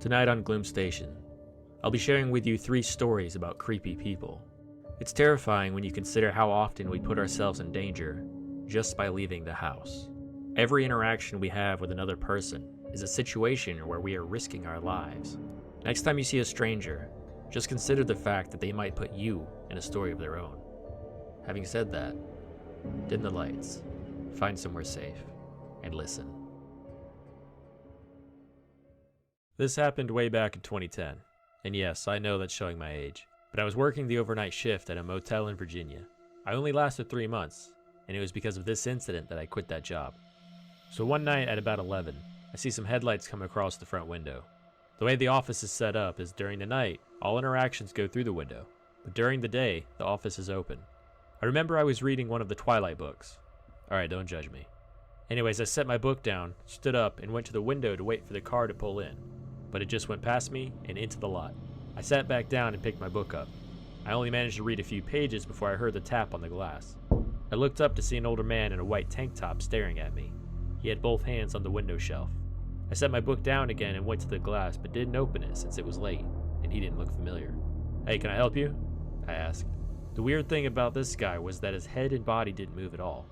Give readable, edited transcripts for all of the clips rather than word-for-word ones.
Tonight on Gloomstation, I'll be sharing with you 3 stories about creepy people. It's terrifying when you consider how often we put ourselves in danger just by leaving the house. Every interaction we have with another person is a situation where we are risking our lives. Next time you see a stranger, just consider the fact that they might put you in a story of their own. Having said that, dim the lights, find somewhere safe, and listen. This happened way back in 2010, and yes, I know that's showing my age, but I was working the overnight shift at a motel in Virginia. I only lasted 3 months, and it was because of this incident that I quit that job. So one night at about 11, I see some headlights come across the front window. The way the office is set up is during the night, all interactions go through the window, but during the day, the office is open. I remember I was reading one of the Twilight books. Alright, don't judge me. Anyways, I set my book down, stood up, and went to the window to wait for the car to pull in. But it just went past me and into the lot. I sat back down and picked my book up. I only managed to read a few pages before I heard the tap on the glass. I looked up to see an older man in a white tank top staring at me. He had both hands on the window shelf. I set my book down again and went to the glass, but didn't open it since it was late, and he didn't look familiar. "Hey, can I help you?" I asked. The weird thing about this guy was that his head and body didn't move at all.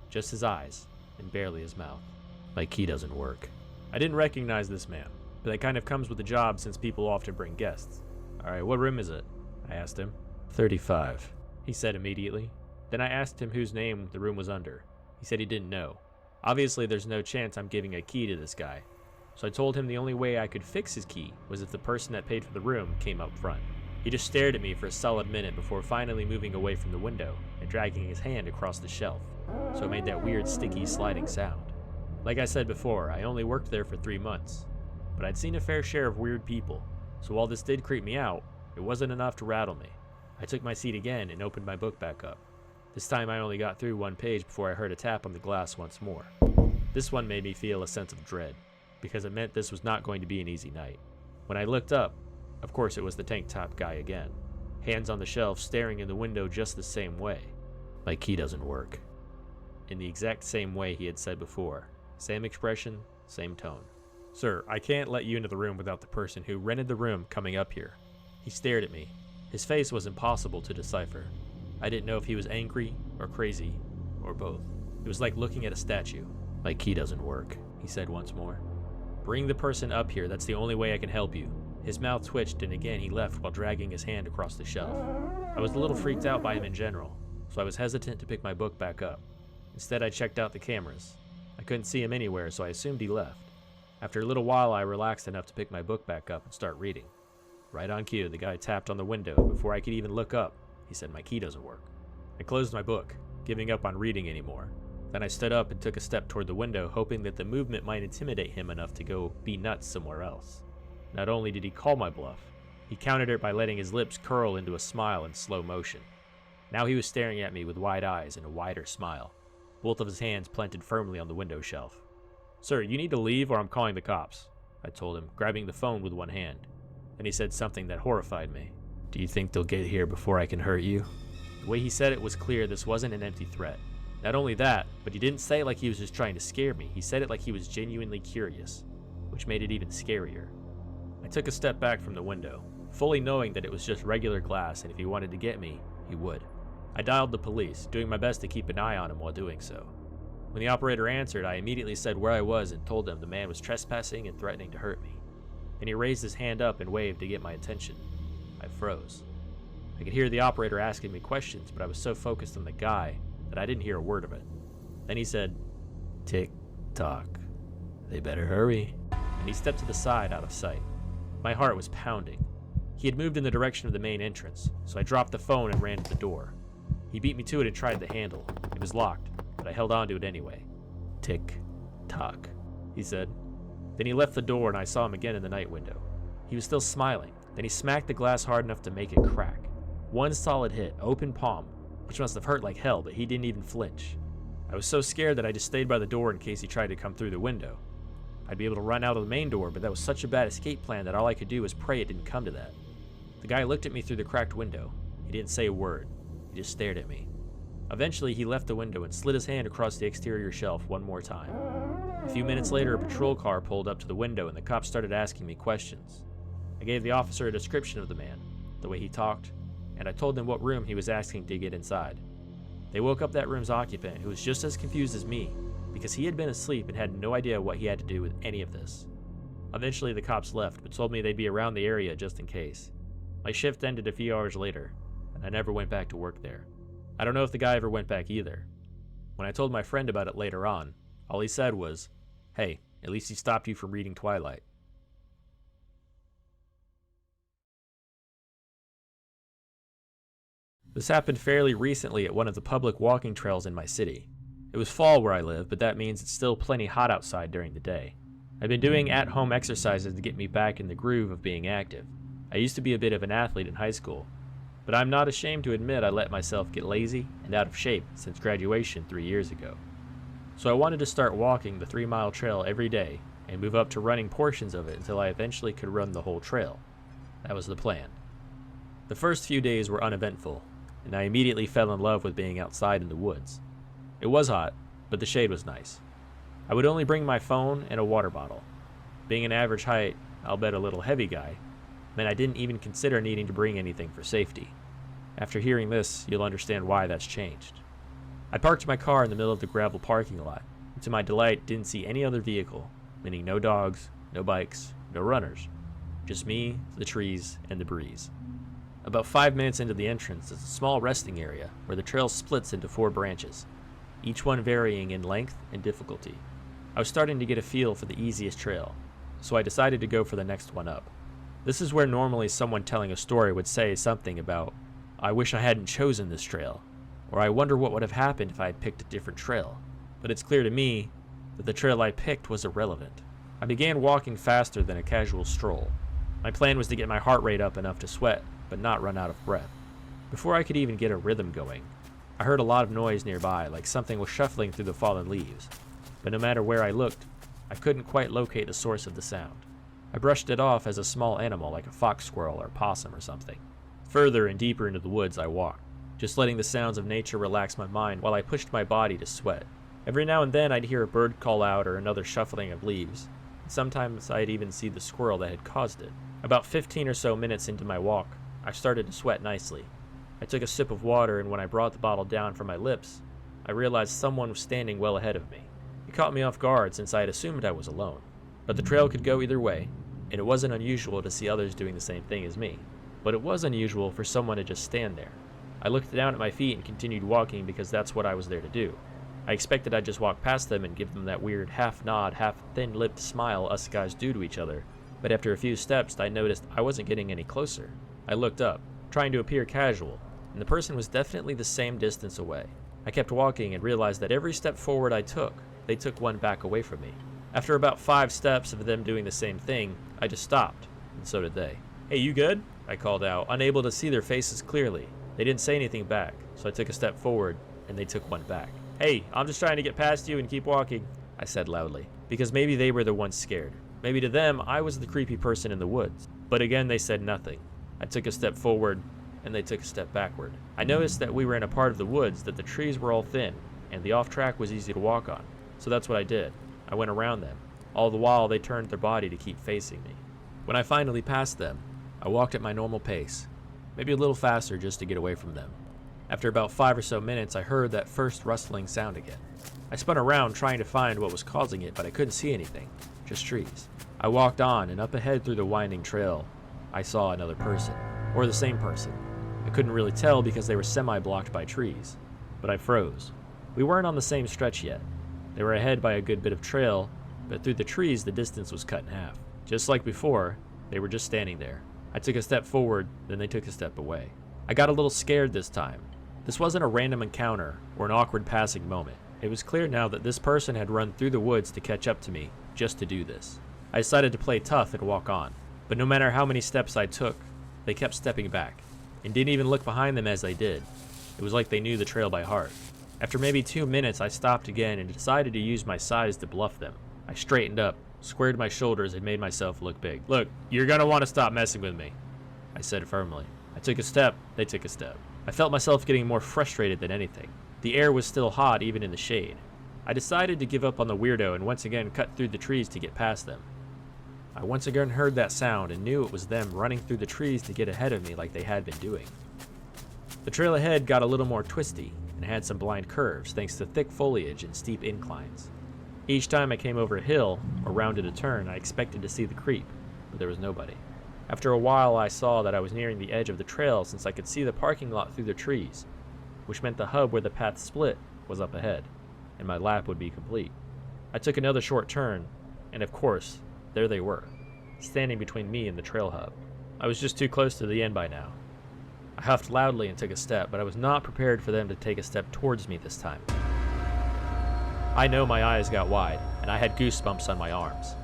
Just his eyes, and barely his mouth. My key doesn't work. I didn't recognize this man, but that kind of comes with the job since people often bring guests. "Alright, what room is it?" I asked him. 35, he said immediately. Then I asked him whose name the room was under. He said he didn't know. Obviously there's no chance I'm giving a key to this guy, so I told him the only way I could fix his key was if the person that paid for the room came up front. He just stared at me for a solid minute before finally moving away from the window and dragging his hand across the shelf, so it made that weird sticky sliding sound. Like I said before, I only worked there for 3 months, but I'd seen a fair share of weird people, so while this did creep me out, it wasn't enough to rattle me. I took my seat again and opened my book back up. This time I only got through one page before I heard a tap on the glass once more. This one made me feel a sense of dread, because it meant this was not going to be an easy night. When I looked up, of course it was the tank top guy again, hands on the shelf staring in the window just the same way. My key doesn't work. In the exact same way he had said before. Same expression, same tone. "Sir, I can't let you into the room without the person who rented the room coming up here." He stared at me. His face was impossible to decipher. I didn't know if he was angry or crazy or both. It was like looking at a statue. "My key doesn't work," he said once more. "Bring the person up here, that's the only way I can help you." His mouth twitched and again he left while dragging his hand across the shelf. I was a little freaked out by him in general, so I was hesitant to pick my book back up. Instead I checked out the cameras. I couldn't see him anywhere, so I assumed he left. After a little while I relaxed enough to pick my book back up and start reading. Right on cue, the guy tapped on the window, and before I could even look up, he said my key doesn't work. I closed my book, giving up on reading anymore. Then I stood up and took a step toward the window, hoping that the movement might intimidate him enough to go be nuts somewhere else. Not only did he call my bluff, he countered it by letting his lips curl into a smile in slow motion. Now he was staring at me with wide eyes and a wider smile, both of his hands planted firmly on the window shelf. "Sir, you need to leave or I'm calling the cops," I told him, grabbing the phone with one hand. Then he said something that horrified me. "Do you think they'll get here before I can hurt you?" The way he said it was clear this wasn't an empty threat. Not only that, but he didn't say it like he was just trying to scare me. He said it like he was genuinely curious, which made it even scarier. I took a step back from the window, fully knowing that it was just regular glass and if he wanted to get me, he would. I dialed the police, doing my best to keep an eye on him while doing so. When the operator answered, I immediately said where I was and told him the man was trespassing and threatening to hurt me. Then he raised his hand up and waved to get my attention. I froze. I could hear the operator asking me questions, but I was so focused on the guy that I didn't hear a word of it. Then he said, "Tick tock. They better hurry." And he stepped to the side out of sight. My heart was pounding. He had moved in the direction of the main entrance, so I dropped the phone and ran to the door. He beat me to it and tried the handle. It was locked, but I held on to it anyway. "Tick tock," he said. Then he left the door and I saw him again in the night window. He was still smiling. Then he smacked the glass hard enough to make it crack. One solid hit, open palm, which must have hurt like hell, but he didn't even flinch. I was so scared that I just stayed by the door in case he tried to come through the window. I'd be able to run out of the main door, but that was such a bad escape plan that all I could do was pray it didn't come to that. The guy looked at me through the cracked window. He didn't say a word. He just stared at me. Eventually, he left the window and slid his hand across the exterior shelf one more time. A few minutes later, a patrol car pulled up to the window and the cops started asking me questions. I gave the officer a description of the man, the way he talked, and I told them what room he was asking to get inside. They woke up that room's occupant, who was just as confused as me, because he had been asleep and had no idea what he had to do with any of this. Eventually, the cops left, but told me they'd be around the area just in case. My shift ended a few hours later, and I never went back to work there. I don't know if the guy ever went back either. When I told my friend about it later on, all he said was, "Hey, at least he stopped you from reading Twilight." This happened fairly recently at one of the public walking trails in my city. It was fall where I live, but that means it's still plenty hot outside during the day. I've been doing at-home exercises to get me back in the groove of being active. I used to be a bit of an athlete in high school, but I'm not ashamed to admit I let myself get lazy and out of shape since graduation 3 years ago. So I wanted to start walking the 3-mile trail every day and move up to running portions of it until I eventually could run the whole trail. That was the plan. The first few days were uneventful, and I immediately fell in love with being outside in the woods. It was hot, but the shade was nice. I would only bring my phone and a water bottle. Being an average height, I'll bet a little heavy guy, meant I didn't even consider needing to bring anything for safety. After hearing this, you'll understand why that's changed. I parked my car in the middle of the gravel parking lot, and to my delight didn't see any other vehicle, meaning no dogs, no bikes, no runners. Just me, the trees, and the breeze. About 5 minutes into the entrance is a small resting area where the trail splits into 4 branches, each one varying in length and difficulty. I was starting to get a feel for the easiest trail, so I decided to go for the next one up. This is where normally someone telling a story would say something about, "I wish I hadn't chosen this trail," or "I wonder what would have happened if I had picked a different trail." But it's clear to me that the trail I picked was irrelevant. I began walking faster than a casual stroll. My plan was to get my heart rate up enough to sweat, but not run out of breath. Before I could even get a rhythm going, I heard a lot of noise nearby, like something was shuffling through the fallen leaves. But no matter where I looked, I couldn't quite locate the source of the sound. I brushed it off as a small animal like a fox squirrel or possum or something. Further and deeper into the woods I walked, just letting the sounds of nature relax my mind while I pushed my body to sweat. Every now and then I'd hear a bird call out or another shuffling of leaves, and sometimes I'd even see the squirrel that had caused it. About 15 or so minutes into my walk, I started to sweat nicely. I took a sip of water, and when I brought the bottle down from my lips, I realized someone was standing well ahead of me. It caught me off guard since I had assumed I was alone. But the trail could go either way, and it wasn't unusual to see others doing the same thing as me. But it was unusual for someone to just stand there. I looked down at my feet and continued walking because that's what I was there to do. I expected I'd just walk past them and give them that weird half-nod, half-thin-lipped smile us guys do to each other. But after a few steps, I noticed I wasn't getting any closer. I looked up, trying to appear casual, and the person was definitely the same distance away. I kept walking and realized that every step forward I took, they took one back away from me. After about 5 steps of them doing the same thing, I just stopped, and so did they. "Hey, you good?" I called out, unable to see their faces clearly. They didn't say anything back, so I took a step forward, and they took one back. "Hey, I'm just trying to get past you and keep walking," I said loudly, because maybe they were the ones scared. Maybe to them, I was the creepy person in the woods. But again, they said nothing. I took a step forward, and they took a step backward. I noticed that we were in a part of the woods that the trees were all thin, and the off-track was easy to walk on. So that's what I did. I went around them. All the while, they turned their body to keep facing me. When I finally passed them, I walked at my normal pace, maybe a little faster just to get away from them. After about 5 or so minutes, I heard that first rustling sound again. I spun around trying to find what was causing it, but I couldn't see anything, just trees. I walked on, and up ahead through the winding trail, I saw another person, or the same person. I couldn't really tell because they were semi-blocked by trees, but I froze. We weren't on the same stretch yet. They were ahead by a good bit of trail, but through the trees the distance was cut in half. Just like before, they were just standing there. I took a step forward, then they took a step away. I got a little scared this time. This wasn't a random encounter or an awkward passing moment. It was clear now that this person had run through the woods to catch up to me, just to do this. I decided to play tough and walk on, but no matter how many steps I took, they kept stepping back, and didn't even look behind them as they did. It was like they knew the trail by heart. After maybe 2 minutes, I stopped again and decided to use my size to bluff them. I straightened up, squared my shoulders, and made myself look big. "Look, you're gonna want to stop messing with me," I said firmly. I took a step, they took a step. I felt myself getting more frustrated than anything. The air was still hot even in the shade. I decided to give up on the weirdo and once again cut through the trees to get past them. I once again heard that sound and knew it was them running through the trees to get ahead of me like they had been doing. The trail ahead got a little more twisty and had some blind curves thanks to thick foliage and steep inclines. Each time I came over a hill or rounded a turn, I expected to see the creep, but there was nobody. After a while, I saw that I was nearing the edge of the trail since I could see the parking lot through the trees, which meant the hub where the path split was up ahead, and my lap would be complete. I took another short turn, and of course, there they were, standing between me and the trail hub. I was just too close to the end by now. I huffed loudly and took a step, but I was not prepared for them to take a step towards me this time. I know my eyes got wide, and I had goosebumps on my arms.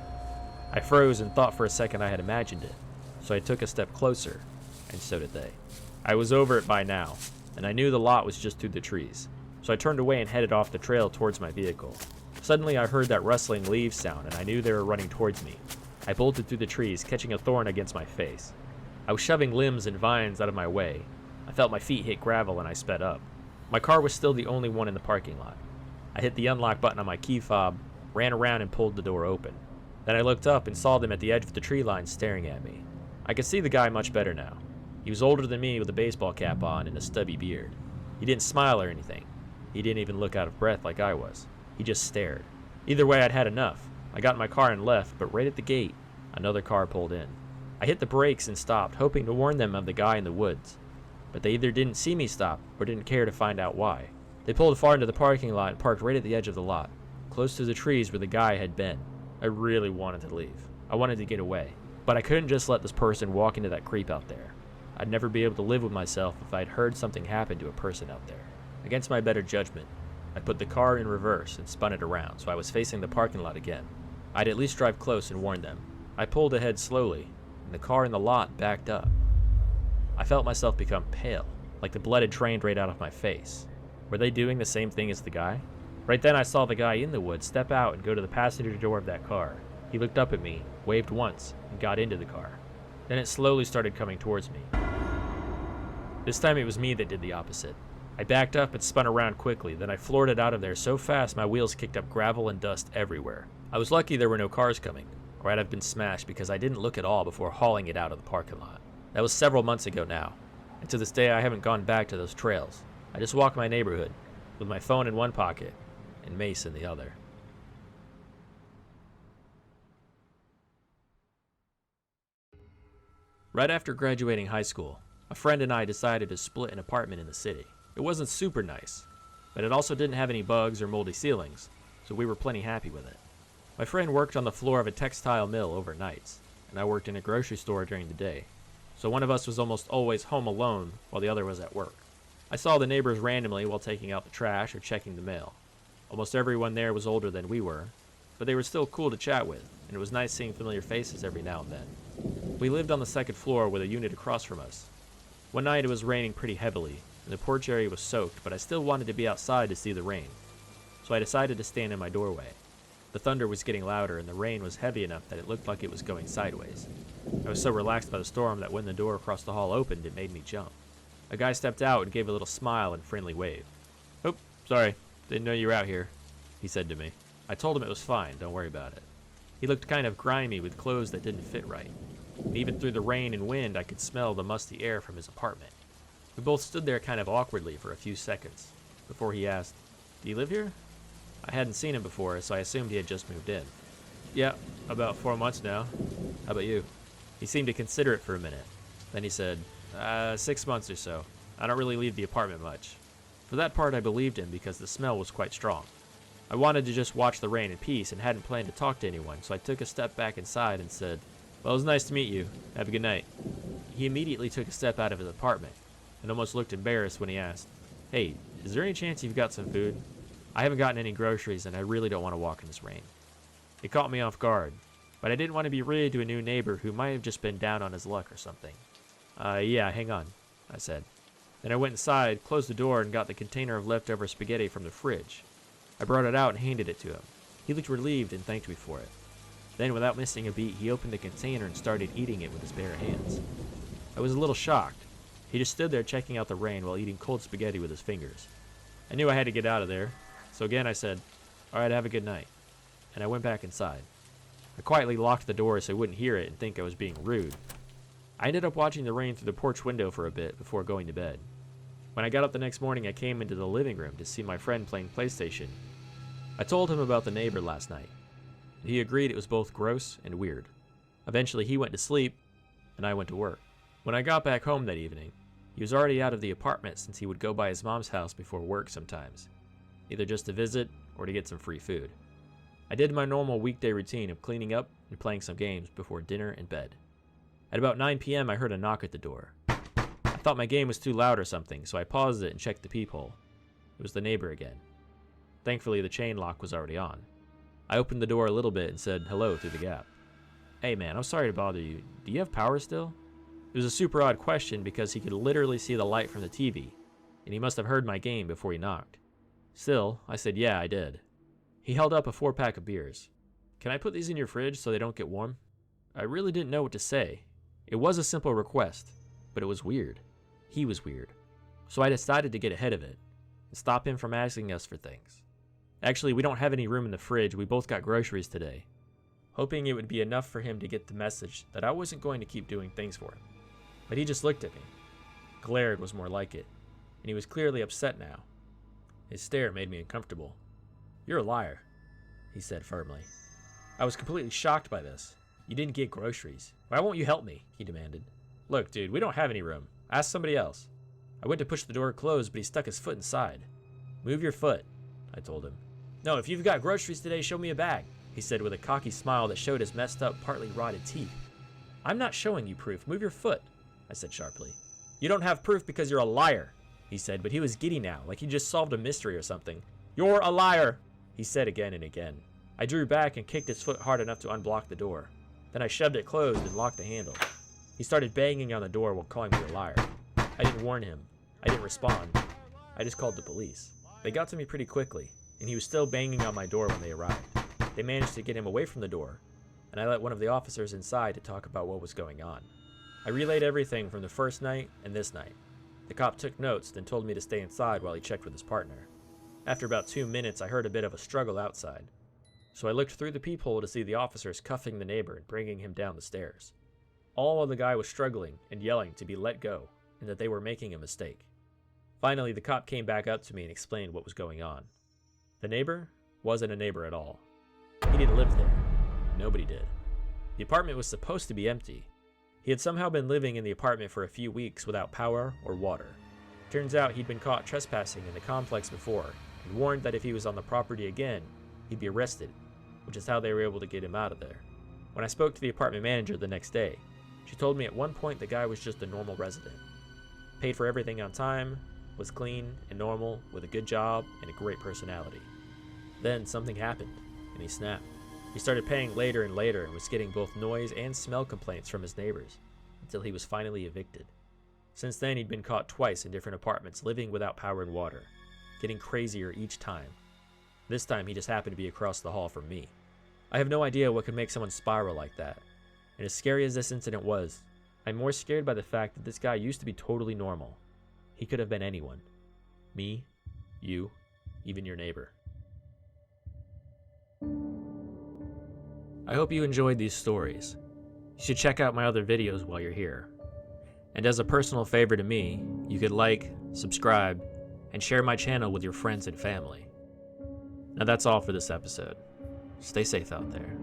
I froze and thought for a second I had imagined it, so I took a step closer, and so did they. I was over it by now, and I knew the lot was just through the trees, so I turned away and headed off the trail towards my vehicle. Suddenly I heard that rustling leaves sound, and I knew they were running towards me. I bolted through the trees, catching a thorn against my face. I was shoving limbs and vines out of my way. I felt my feet hit gravel and I sped up. My car was still the only one in the parking lot. I hit the unlock button on my key fob, ran around and pulled the door open. Then I looked up and saw them at the edge of the tree line staring at me. I could see the guy much better now. He was older than me with a baseball cap on and a stubby beard. He didn't smile or anything. He didn't even look out of breath like I was. He just stared. Either way, I'd had enough. I got in my car and left, but right at the gate, another car pulled in. I hit the brakes and stopped, hoping to warn them of the guy in the woods. But they either didn't see me stop or didn't care to find out why. They pulled far into the parking lot and parked right at the edge of the lot, close to the trees where the guy had been. I really wanted to leave. I wanted to get away. But I couldn't just let this person walk into that creep out there. I'd never be able to live with myself if I'd heard something happen to a person out there. Against my better judgment, I put the car in reverse and spun it around so I was facing the parking lot again. I'd at least drive close and warn them. I pulled ahead slowly, and the car in the lot backed up. I felt myself become pale, like the blood had drained right out of my face. Were they doing the same thing as the guy? Right then I saw the guy in the woods step out and go to the passenger door of that car. He looked up at me, waved once, and got into the car. Then it slowly started coming towards me. This time it was me that did the opposite. I backed up and spun around quickly, then I floored it out of there so fast my wheels kicked up gravel and dust everywhere. I was lucky there were no cars coming, or I'd have been smashed because I didn't look at all before hauling it out of the parking lot. That was several months ago now, and to this day I haven't gone back to those trails. I just walk my neighborhood, with my phone in one pocket and mace in the other. Right after graduating high school, a friend and I decided to split an apartment in the city. It wasn't super nice, but it also didn't have any bugs or moldy ceilings, so we were plenty happy with it. My friend worked on the floor of a textile mill overnights, and I worked in a grocery store during the day, so one of us was almost always home alone while the other was at work. I saw the neighbors randomly while taking out the trash or checking the mail. Almost everyone there was older than we were, but they were still cool to chat with, and it was nice seeing familiar faces every now and then. We lived on the second floor with a unit across from us. One night it was raining pretty heavily, and the porch area was soaked, but I still wanted to be outside to see the rain, so I decided to stand in my doorway. The thunder was getting louder, and the rain was heavy enough that it looked like it was going sideways. I was so relaxed by the storm that when the door across the hall opened, it made me jump. A guy stepped out and gave a little smile and friendly wave. "Oh, sorry, didn't know you were out here," he said to me. I told him it was fine, don't worry about it. He looked kind of grimy with clothes that didn't fit right. And even through the rain and wind, I could smell the musty air from his apartment. We both stood there kind of awkwardly for a few seconds, before he asked, "Do you live here?" I hadn't seen him before, so I assumed he had just moved in. "Yeah, about 4 months now. How about you?" He seemed to consider it for a minute. Then he said, 6 months or so. I don't really leave the apartment much." For that part I believed him because the smell was quite strong. I wanted to just watch the rain in peace and hadn't planned to talk to anyone, so I took a step back inside and said, "Well, it was nice to meet you. Have a good night." He immediately took a step out of his apartment and almost looked embarrassed when he asked, "Hey, is there any chance you've got some food? I haven't gotten any groceries and I really don't want to walk in this rain." It caught me off guard, but I didn't want to be rude to a new neighbor who might have just been down on his luck or something. Yeah, hang on," I said. Then I went inside, closed the door, and got the container of leftover spaghetti from the fridge. I brought it out and handed it to him. He looked relieved and thanked me for it. Then, without missing a beat, he opened the container and started eating it with his bare hands. I was a little shocked. He just stood there checking out the rain while eating cold spaghetti with his fingers. I knew I had to get out of there, so again I said, "Alright, have a good night," and I went back inside. I quietly locked the door so he wouldn't hear it and think I was being rude. I ended up watching the rain through the porch window for a bit before going to bed. When I got up the next morning, I came into the living room to see my friend playing PlayStation. I told him about the neighbor last night. He agreed it was both gross and weird. Eventually he went to sleep, and I went to work. When I got back home that evening, he was already out of the apartment since he would go by his mom's house before work sometimes, either just to visit or to get some free food. I did my normal weekday routine of cleaning up and playing some games before dinner and bed. At about 9 p.m. I heard a knock at the door. I thought my game was too loud or something, so I paused it and checked the peephole. It was the neighbor again. Thankfully, the chain lock was already on. I opened the door a little bit and said hello through the gap. "Hey man, I'm sorry to bother you. Do you have power still?" It was a super odd question because he could literally see the light from the TV, and he must have heard my game before he knocked. Still, I said yeah, I did. He held up a 4-pack of beers. "Can I put these in your fridge so they don't get warm?" I really didn't know what to say. It was a simple request, but it was weird. He was weird. So I decided to get ahead of it and stop him from asking us for things. Actually, we don't have any room in the fridge. We both got groceries today. Hoping it would be enough for him to get the message that I wasn't going to keep doing things for him. But he just looked at me. Glared was more like it, and he was clearly upset now. His stare made me uncomfortable. "You're a liar," he said firmly. I was completely shocked by this. "You didn't get groceries. Why won't you help me?" he demanded. "Look, dude, we don't have any room. Ask somebody else." I went to push the door closed, but he stuck his foot inside. "Move your foot," I told him. "No, if you've got groceries today, show me a bag," he said with a cocky smile that showed his messed up, partly rotted teeth. "I'm not showing you proof. Move your foot," I said sharply. "You don't have proof because you're a liar," he said, but he was giddy now, like he just solved a mystery or something. "You're a liar," he said again and again. I drew back and kicked his foot hard enough to unblock the door. Then I shoved it closed and locked the handle. He started banging on the door while calling me a liar. I didn't warn him. I didn't respond. I just called the police. They got to me pretty quickly, and he was still banging on my door when they arrived. They managed to get him away from the door, and I let one of the officers inside to talk about what was going on. I relayed everything from the first night and this night. The cop took notes, then told me to stay inside while he checked with his partner. After about 2 minutes, I heard a bit of a struggle outside. So I looked through the peephole to see the officers cuffing the neighbor and bringing him down the stairs. All while the guy was struggling and yelling to be let go, and that they were making a mistake. Finally, the cop came back up to me and explained what was going on. The neighbor wasn't a neighbor at all. He didn't live there. Nobody did. The apartment was supposed to be empty. He had somehow been living in the apartment for a few weeks without power or water. Turns out he'd been caught trespassing in the complex before, and warned that if he was on the property again, he'd be arrested, which is how they were able to get him out of there. When I spoke to the apartment manager the next day, she told me at one point the guy was just a normal resident. Paid for everything on time, was clean and normal, with a good job and a great personality. Then something happened, and he snapped. He started paying later and later and was getting both noise and smell complaints from his neighbors, until he was finally evicted. Since then, he'd been caught twice in different apartments living without power and water, getting crazier each time. This time, he just happened to be across the hall from me. I have no idea what could make someone spiral like that, and as scary as this incident was, I'm more scared by the fact that this guy used to be totally normal. He could have been anyone. Me, you, even your neighbor. I hope you enjoyed these stories. You should check out my other videos while you're here. And as a personal favor to me, you could like, subscribe, and share my channel with your friends and family. Now that's all for this episode. Stay safe out there.